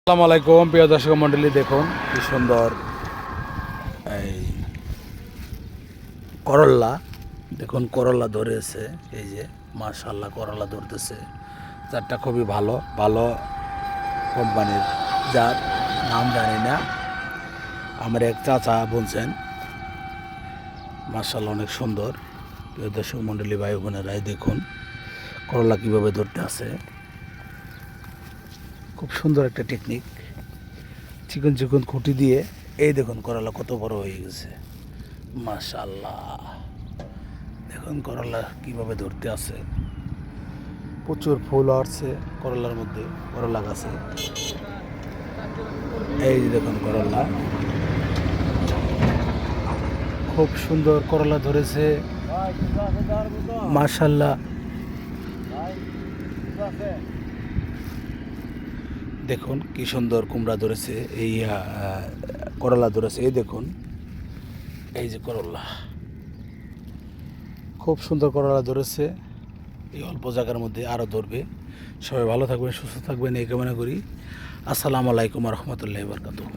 আসসালামু আলাইকুম প্রিয় দর্শক মণ্ডলী, দেখুন কি সুন্দর এই করল্লা। দেখুন করল্লা ধরেছে, এই যে মাশাআল্লাহ করল্লা ধরতেছে। জাতটা খুবই ভালো ভালো কোম্পানির জাত, নাম জানি না। আমার এক চাচা বলছেন মাশাআল্লাহ অনেক সুন্দর। প্রিয় দর্শক মণ্ডলী, ভাই বোনেরাই দেখুন করল্লা কীভাবে ধরতে আছে। খুব সুন্দর একটা টেকনিক, চিকন চিকন খুঁটি দিয়ে। এই দেখুন করলা কত বড় হয়ে গেছে, মাশাআল্লাহ। দেখুন করলা কিভাবে ধরতে আছে, প্রচুর ফুল আসছে করলার মধ্যে, করলা গাছে। এই যে দেখুন করলা, খুব সুন্দর করলা ধরেছে, মাশাআল্লাহ। দেখুন কি সুন্দর কুমড়া ধরেছে, এই করলা ধরেছে। এই দেখুন, এই যে করলা, খুব সুন্দর করলা ধরেছে। এই অল্প জায়গার মধ্যে আরও ধরবে। সবাই ভালো থাকবেন, সুস্থ থাকবেন এই কামনা করি। আসসালামু আলাইকুম রহমতুল্লাহি ওয়া বারাকাতুহু।